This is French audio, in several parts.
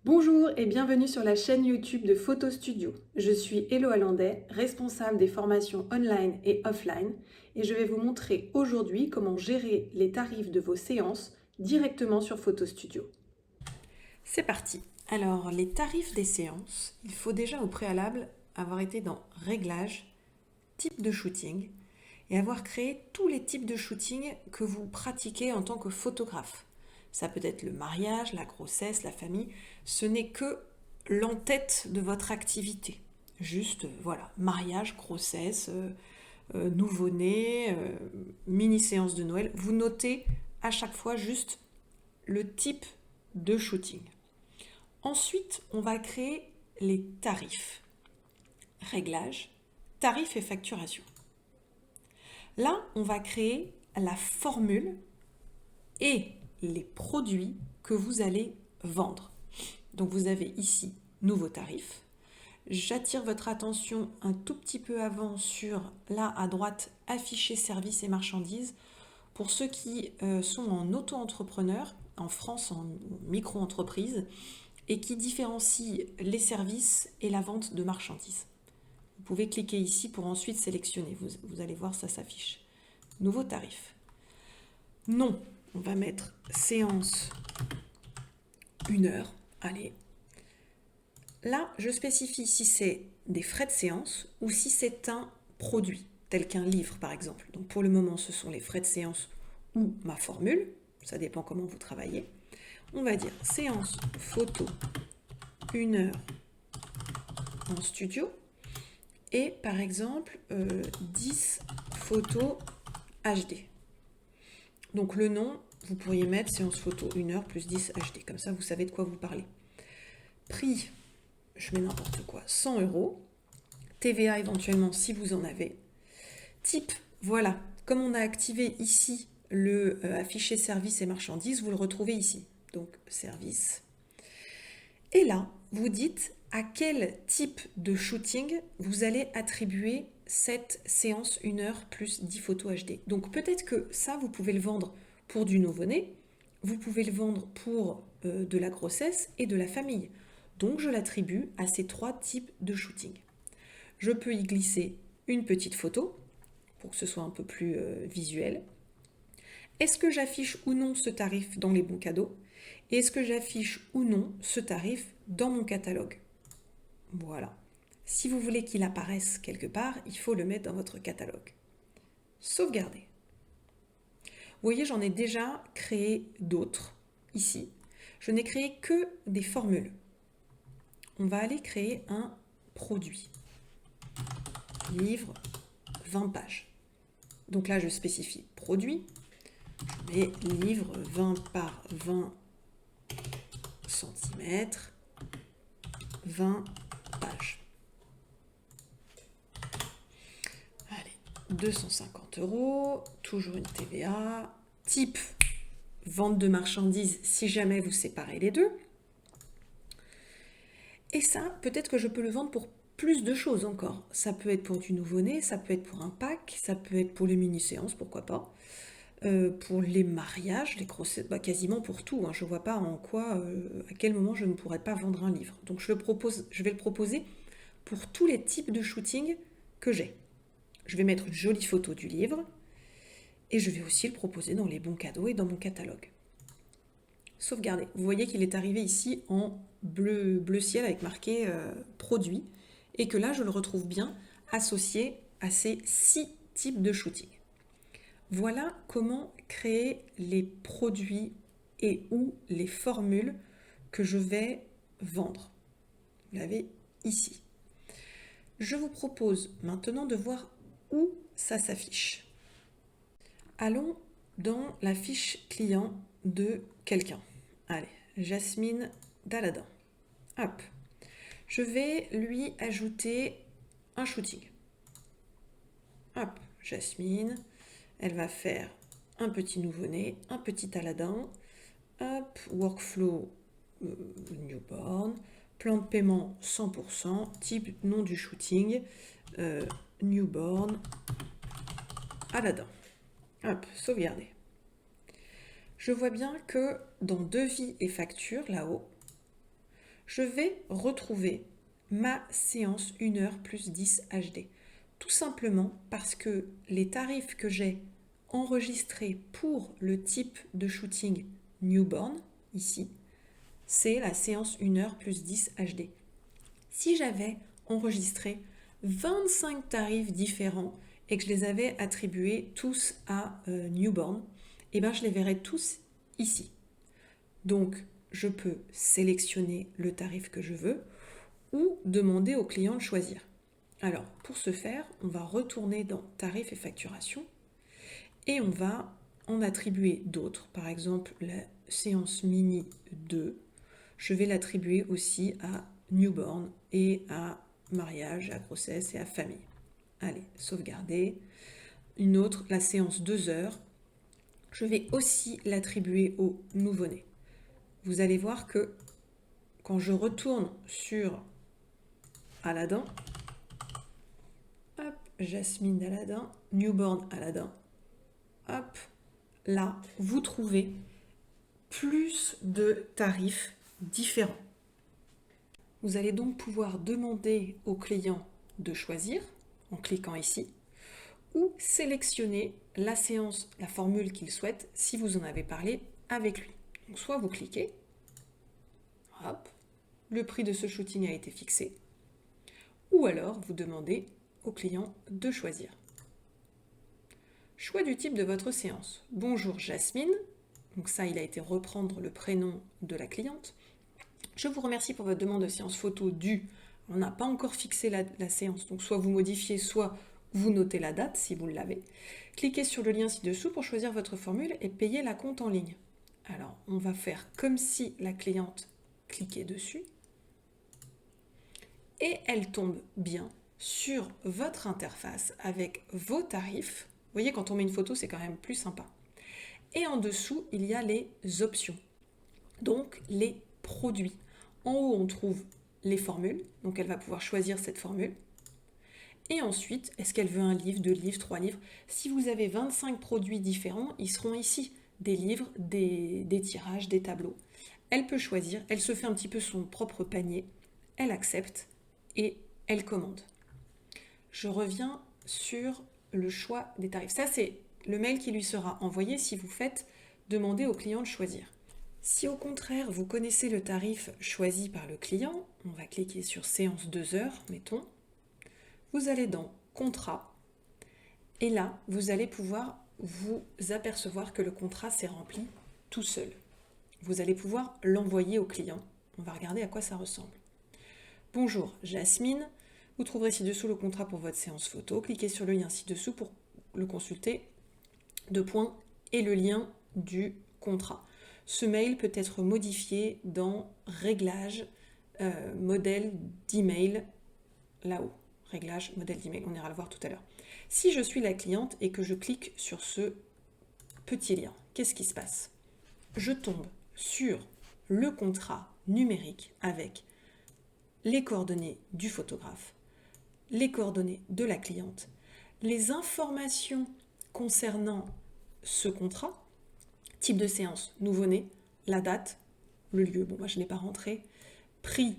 Bonjour et bienvenue sur la chaîne YouTube de Photo Studio. Je suis Hello Hollandais, responsable des formations online et offline, et je vais vous montrer aujourd'hui comment gérer les tarifs de vos séances directement sur Photo Studio. C'est parti. Alors, les tarifs des séances, il faut déjà au préalable avoir été dans Réglages, type de shooting, et avoir créé tous les types de shooting que vous pratiquez en tant que photographe. Ça peut être le mariage, la grossesse, la famille. Ce n'est que l'entête de votre activité. Juste, voilà, mariage, grossesse, nouveau-né, mini-séance de Noël. Vous notez à chaque fois juste le type de shooting. Ensuite, on va créer les tarifs. Réglages, tarifs et facturation. Là, on va créer la formule et les produits que vous allez vendre. Donc vous avez ici nouveaux tarifs. J'attire votre attention un tout petit peu avant sur, là à droite, afficher services et marchandises. Pour ceux qui sont en auto-entrepreneur, en France en micro-entreprise, et qui différencie les services et la vente de marchandises. Vous pouvez cliquer ici pour ensuite sélectionner. Vous allez voir, ça s'affiche. Nouveau tarif. Non, on va mettre séance 1 heure. Allez. Là, je spécifie si c'est des frais de séance ou si c'est un produit, tel qu'un livre par exemple. Donc pour le moment, ce sont les frais de séance ou ma formule. Ça dépend comment vous travaillez. On va dire séance photo 1 heure en studio et par exemple 10 photos HD. Donc le nom, vous pourriez mettre séance photo 1 heure plus 10 HD, comme ça vous savez de quoi vous parlez. Prix, je mets n'importe quoi, 100 €, TVA éventuellement si vous en avez. Type, voilà, comme on a activé ici le afficher services et marchandises, vous le retrouvez ici. Donc service. Et là, vous dites à quel type de shooting vous allez attribuer cette séance 1 heure plus 10 photos HD. Donc peut-être que ça, vous pouvez le vendre pour du nouveau-né, vous pouvez le vendre pour de la grossesse et de la famille. Donc je l'attribue à ces 3 types de shooting. Je peux y glisser une petite photo pour que ce soit un peu plus visuel. Est-ce que j'affiche ou non ce tarif dans les bons cadeaux? Et est-ce que j'affiche ou non ce tarif dans mon catalogue? Voilà. Si vous voulez qu'il apparaisse quelque part, il faut le mettre dans votre catalogue. Sauvegarder. Vous voyez, j'en ai déjà créé d'autres ici. Je n'ai créé que des formules. On va aller créer un produit. Livre 20 pages. Donc là, je spécifie produit. Je mets livre 20 par 20 cm, 20 pages. Allez, 250 €, toujours une TVA. Type, vente de marchandises si jamais vous séparez les deux. Et ça, peut-être que je peux le vendre pour plus de choses encore. Ça peut être pour du nouveau-né, ça peut être pour un pack, ça peut être pour les mini-séances, pourquoi pas. Pour les mariages, les grossesses, quasiment pour tout. Je ne vois pas en quoi, à quel moment je ne pourrais pas vendre un livre. Donc je vais le proposer pour tous les types de shooting que j'ai. Je vais mettre une jolie photo du livre et je vais aussi le proposer dans les bons cadeaux et dans mon catalogue. Sauvegarder. Vous voyez qu'il est arrivé ici en bleu ciel avec marqué produit et que là je le retrouve bien associé à ces 6 types de shooting. Voilà comment créer les produits et ou les formules que je vais vendre. Vous l'avez ici. Je vous propose maintenant de voir où ça s'affiche. Allons dans la fiche client de quelqu'un. Allez, Jasmine d'Aladin. Hop. Je vais lui ajouter un shooting. Hop, Jasmine. Elle va faire un petit nouveau-né, un petit Aladin, hop, workflow newborn, plan de paiement 100%, type nom du shooting, newborn, Aladin. Hop, sauvegarder. Je vois bien que dans devis et facture, là-haut, je vais retrouver ma séance 1 heure plus 10 HD. Tout simplement parce que les tarifs que j'ai enregistrés pour le type de shooting newborn, ici, c'est la séance 1 heure plus 10 HD. Si j'avais enregistré 25 tarifs différents et que je les avais attribués tous à newborn, eh bien je les verrais tous ici. Donc, je peux sélectionner le tarif que je veux ou demander au client de choisir. Alors, pour ce faire, on va retourner dans Tarifs et facturation et on va en attribuer d'autres. Par exemple, la séance mini 2, je vais l'attribuer aussi à newborn et à mariage, à grossesse et à famille. Allez, sauvegarder. Une autre, la séance 2 heures, je vais aussi l'attribuer au nouveau-né. Vous allez voir que quand je retourne sur Aladdin, hop, Jasmine d'Aladdin, Newborn Aladdin, hop, là, vous trouvez plus de tarifs différents. Vous allez donc pouvoir demander au client de choisir en cliquant ici ou sélectionner la séance, la formule qu'il souhaite si vous en avez parlé avec lui. Donc soit vous cliquez, hop, le prix de ce shooting a été fixé, ou alors vous demandez au client de choisir. Choix du type de votre séance. Bonjour Jasmine, donc ça il a été reprendre le prénom de la cliente. Je vous remercie pour votre demande de séance photo du, on n'a pas encore fixé la séance, donc soit vous modifiez, soit vous notez la date si vous l'avez. Cliquez sur le lien ci-dessous pour choisir votre formule et payer la compte en ligne. Alors on va faire comme si la cliente cliquait dessus et elle tombe bien sur votre interface avec vos tarifs. Vous voyez, quand on met une photo, c'est quand même plus sympa. Et en dessous, il y a les options, donc les produits. En haut, on trouve les formules, donc elle va pouvoir choisir cette formule. Et ensuite, est-ce qu'elle veut un livre, 2 livres, 3 livres? Si vous avez 25 produits différents, ils seront ici. Des livres, des tirages, des tableaux. Elle peut choisir, elle se fait un petit peu son propre panier, elle accepte et elle commande. Je reviens sur le choix des tarifs. Ça, c'est le mail qui lui sera envoyé si vous faites demander au client de choisir. Si au contraire, vous connaissez le tarif choisi par le client, on va cliquer sur séance 2 heures, mettons. Vous allez dans contrat et là, vous allez pouvoir vous apercevoir que le contrat s'est rempli tout seul. Vous allez pouvoir l'envoyer au client. On va regarder à quoi ça ressemble. Bonjour Jasmine, vous trouverez ci-dessous le contrat pour votre séance photo. Cliquez sur le lien ci-dessous pour le consulter. 2 points et le lien du contrat. Ce mail peut être modifié dans Réglages, modèle d'email, là-haut. Réglage, modèle d'email, on ira le voir tout à l'heure. Si je suis la cliente et que je clique sur ce petit lien, qu'est-ce qui se passe? Je tombe sur le contrat numérique avec les coordonnées du photographe, les coordonnées de la cliente, les informations concernant ce contrat, type de séance, nouveau-né, la date, le lieu, bon moi je n'ai pas rentré, prix,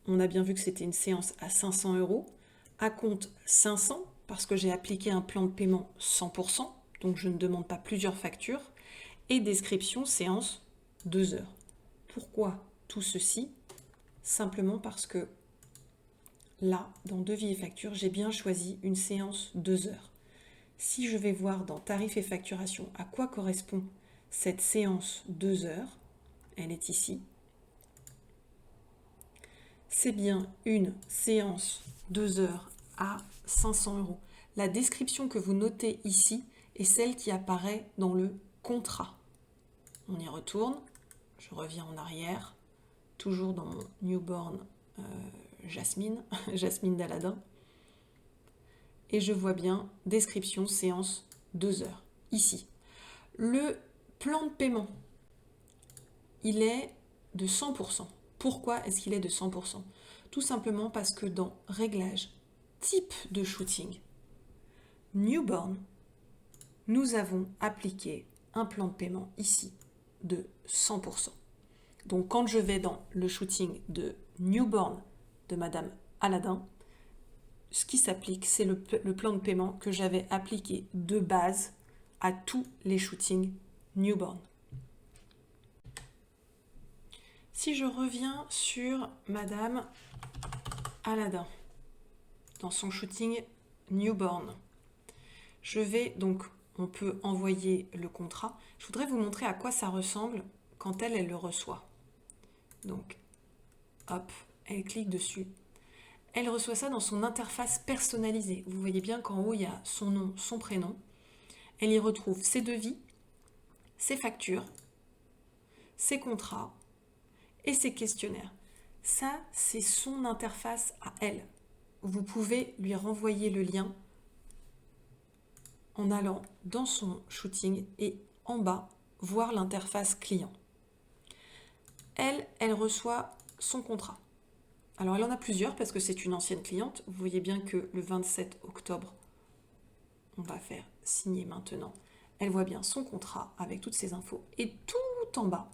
on a bien vu que c'était une séance à 500 €, à compte 500 parce que j'ai appliqué un plan de paiement 100%, donc je ne demande pas plusieurs factures, et description séance 2 heures. Pourquoi tout ceci? Simplement parce que là, dans devis et facture, j'ai bien choisi une séance 2 heures. Si je vais voir dans tarifs et facturation à quoi correspond cette séance 2 heures, elle est ici. C'est bien une séance 2 heures à 500 €. La description que vous notez ici est celle qui apparaît dans le contrat. On y retourne, je reviens en arrière, toujours dans mon newborn Jasmine, Jasmine d'Aladin. Et je vois bien description séance 2 heures, ici. Le plan de paiement, il est de 100%. Pourquoi est-ce qu'il est de 100%? Tout simplement parce que dans Réglages, type de shooting, newborn, nous avons appliqué un plan de paiement ici de 100%. Donc quand je vais dans le shooting de Newborn de Madame Aladin, ce qui s'applique, c'est le plan de paiement que j'avais appliqué de base à tous les shootings Newborn. Si je reviens sur Madame Aladin, dans son shooting Newborn, je vais donc, on peut envoyer le contrat. Je voudrais vous montrer à quoi ça ressemble quand elle le reçoit. Donc, hop, elle clique dessus. Elle reçoit ça dans son interface personnalisée. Vous voyez bien qu'en haut, il y a son nom, son prénom. Elle y retrouve ses devis, ses factures, ses contrats et ses questionnaires. Ça, c'est son interface à elle. Vous pouvez lui renvoyer le lien en allant dans son shooting et en bas, voir l'interface client. Elle reçoit son contrat. Alors, elle en a plusieurs parce que c'est une ancienne cliente. Vous voyez bien que le 27 octobre, on va faire signer maintenant. Elle voit bien son contrat avec toutes ses infos. Et tout en bas,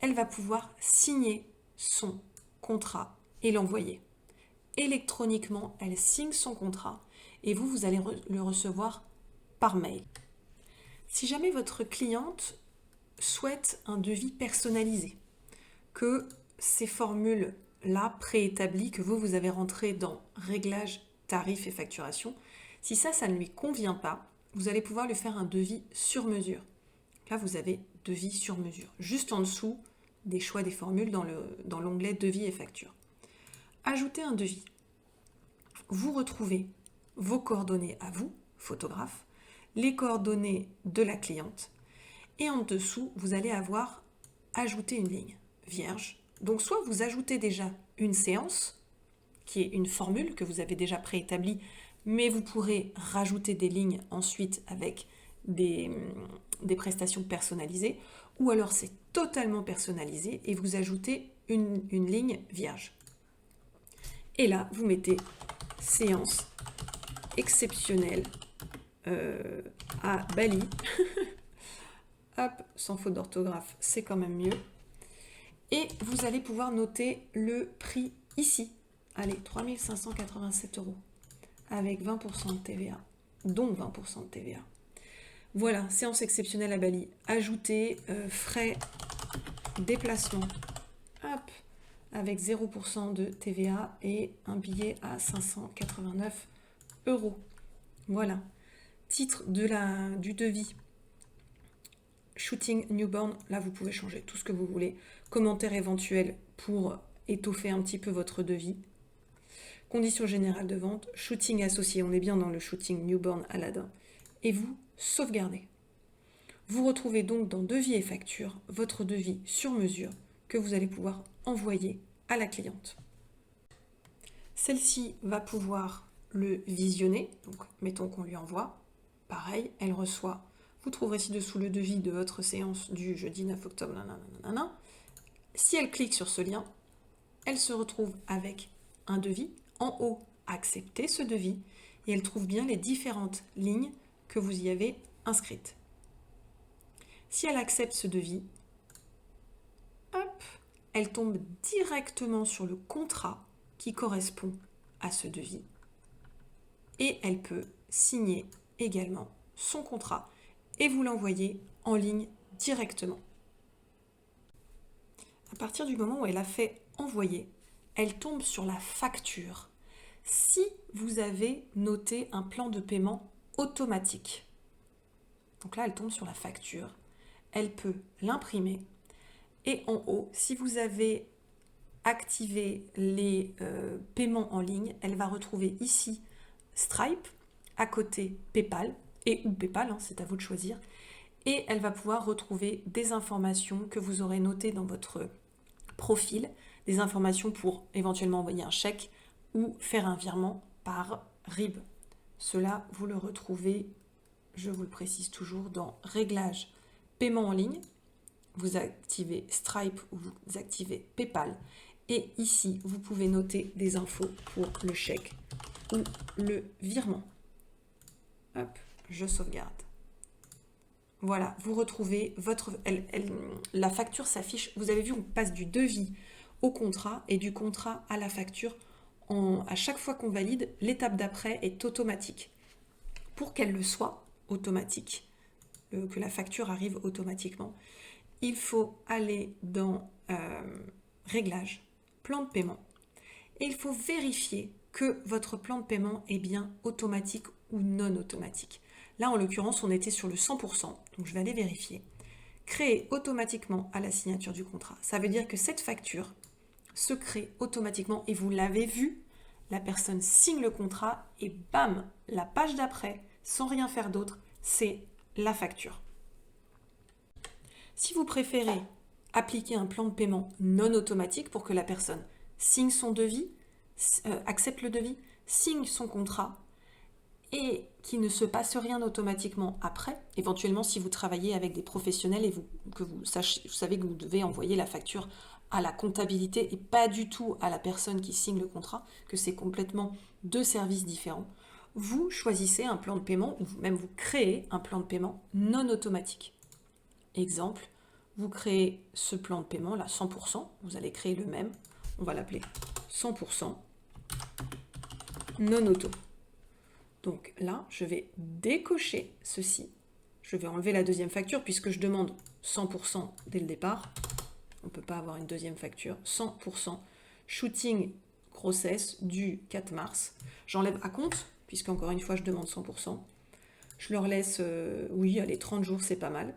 elle va pouvoir signer son contrat et l'envoyer. Électroniquement, elle signe son contrat et vous allez le recevoir par mail. Si jamais votre cliente souhaite un devis personnalisé, que ces formules-là préétablies que vous avez rentrées dans réglage, tarif et facturation, si ça ne lui convient pas, vous allez pouvoir lui faire un devis sur mesure. Là, vous avez devis sur mesure, juste en dessous des choix des formules dans l'onglet devis et facture. Ajoutez un devis. Vous retrouvez vos coordonnées à vous, photographe, les coordonnées de la cliente, et en dessous, vous allez avoir ajouté une ligne vierge. Donc, soit vous ajoutez déjà une séance, qui est une formule que vous avez déjà préétablie, mais vous pourrez rajouter des lignes ensuite avec des prestations personnalisées, ou alors c'est totalement personnalisé et vous ajoutez une ligne vierge. Et là, vous mettez séance exceptionnelle à Bali. Hop, sans faute d'orthographe, c'est quand même mieux. Et vous allez pouvoir noter le prix ici. Allez, 3 587 € avec 20% de TVA, dont 20% de TVA. Voilà, séance exceptionnelle à Bali. Ajoutez frais déplacement. Hop, avec 0% de TVA et un billet à 589 €. Voilà. Titre du devis. Shooting Newborn, là vous pouvez changer tout ce que vous voulez. Commentaire éventuel pour étoffer un petit peu votre devis. Conditions générales de vente, shooting associé, on est bien dans le shooting Newborn Aladin. Et vous sauvegardez. Vous retrouvez donc dans devis et facture votre devis sur mesure que vous allez pouvoir envoyer à la cliente. Celle-ci va pouvoir le visionner, donc mettons qu'on lui envoie. Pareil, elle reçoit. Vous trouverez ci-dessous le devis de votre séance du jeudi 9 octobre. Nanana. Si elle clique sur ce lien, elle se retrouve avec un devis. En haut, accepter ce devis. Et elle trouve bien les différentes lignes que vous y avez inscrites. Si elle accepte ce devis, hop, elle tombe directement sur le contrat qui correspond à ce devis. Et elle peut signer également son contrat et vous l'envoyer en ligne directement. À partir du moment où elle a fait envoyer, elle tombe sur la facture si vous avez noté un plan de paiement automatique. Donc là, elle tombe sur la facture. Elle peut l'imprimer. Et en haut, si vous avez activé les paiements en ligne, elle va retrouver ici Stripe, à côté PayPal, ou PayPal, c'est à vous de choisir. Et elle va pouvoir retrouver des informations que vous aurez notées dans votre profil, des informations pour éventuellement envoyer un chèque ou faire un virement par RIB. Cela, vous le retrouvez, je vous le précise toujours, dans Réglages, paiement en ligne. Vous activez Stripe ou vous activez PayPal. Et ici, vous pouvez noter des infos pour le chèque ou le virement. Hop, je sauvegarde. Voilà, vous retrouvez la facture s'affiche. Vous avez vu, on passe du devis au contrat et du contrat à la facture. À chaque fois qu'on valide, l'étape d'après est automatique. Pour qu'elle le soit automatique, que la facture arrive automatiquement, il faut aller dans Réglages, plan de paiement, et il faut vérifier que votre plan de paiement est bien automatique ou non automatique. Là, en l'occurrence, on était sur le 100%, donc je vais aller vérifier. Créer automatiquement à la signature du contrat. Ça veut dire que cette facture se crée automatiquement et vous l'avez vu, la personne signe le contrat et bam, la page d'après, sans rien faire d'autre, c'est la facture. Si vous préférez appliquer un plan de paiement non automatique pour que la personne signe son devis, accepte le devis, signe son contrat et qu'il ne se passe rien automatiquement après, éventuellement si vous travaillez avec des professionnels et vous savez que vous devez envoyer la facture à la comptabilité et pas du tout à la personne qui signe le contrat, que c'est complètement deux services différents, vous choisissez un plan de paiement ou même vous créez un plan de paiement non automatique. Exemple, vous créez ce plan de paiement là, 100%, vous allez créer le même, on va l'appeler 100% non auto. Donc là, je vais décocher ceci. Je vais enlever la deuxième facture puisque je demande 100% dès le départ. On ne peut pas avoir une deuxième facture. 100% shooting grossesse du 4 mars. J'enlève à compte puisqu'encore une fois, je demande 100%. Je leur laisse, oui, allez, 30 jours, c'est pas mal.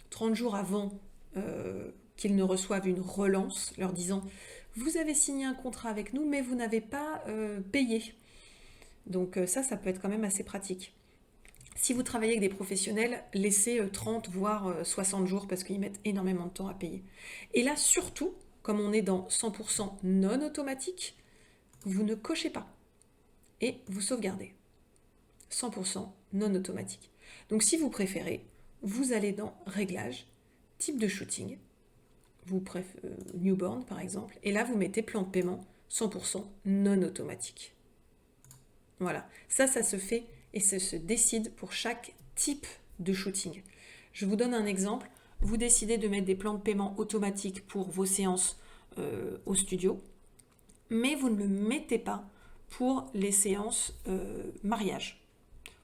30 jours avant qu'ils ne reçoivent une relance leur disant « Vous avez signé un contrat avec nous, mais vous n'avez pas payé ». Donc ça peut être quand même assez pratique. Si vous travaillez avec des professionnels, laissez 30 voire 60 jours parce qu'ils mettent énormément de temps à payer. Et là, surtout, comme on est dans 100% non automatique, vous ne cochez pas et vous sauvegardez. 100% non automatique. Donc si vous préférez, vous allez dans Réglages, type de shooting, newborn par exemple, et là vous mettez plan de paiement 100% non automatique. Voilà, ça se fait et ça se décide pour chaque type de shooting. Je vous donne un exemple. Vous décidez de mettre des plans de paiement automatiques pour vos séances au studio, mais vous ne le mettez pas pour les séances mariage.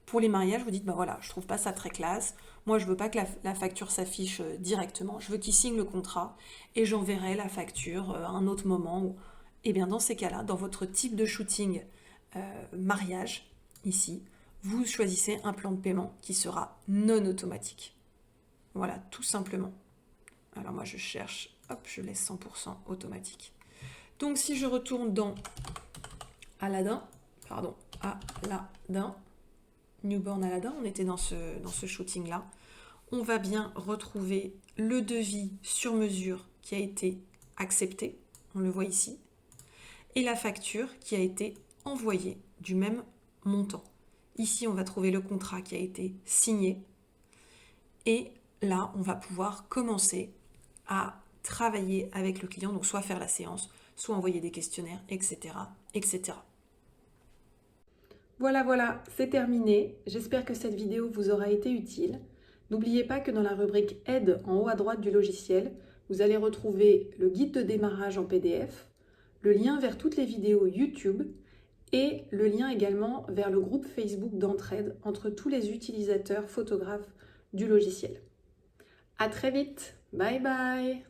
Pour les mariages, vous dites, ben voilà, je trouve pas ça très classe. Moi, je veux pas que la facture s'affiche directement. Je veux qu'ils signent le contrat et j'enverrai la facture à un autre moment. Et bien, dans ces cas-là, dans votre type de shooting mariage, ici, vous choisissez un plan de paiement qui sera non automatique. Voilà, tout simplement. Alors moi, je cherche, hop, je laisse 100% automatique. Donc, si je retourne dans Aladdin, Newborn Aladdin, on était dans ce shooting-là, on va bien retrouver le devis sur mesure qui a été accepté, on le voit ici, et la facture qui a été envoyée du même montant. Ici, on va trouver le contrat qui a été signé, et là, on va pouvoir commencer à travailler avec le client, donc soit faire la séance, soit envoyer des questionnaires, etc., etc. Voilà, c'est terminé. J'espère que cette vidéo vous aura été utile. N'oubliez pas que dans la rubrique Aide en haut à droite du logiciel, vous allez retrouver le guide de démarrage en PDF, le lien vers toutes les vidéos YouTube et le lien également vers le groupe Facebook d'entraide entre tous les utilisateurs photographes du logiciel. À très vite, bye bye!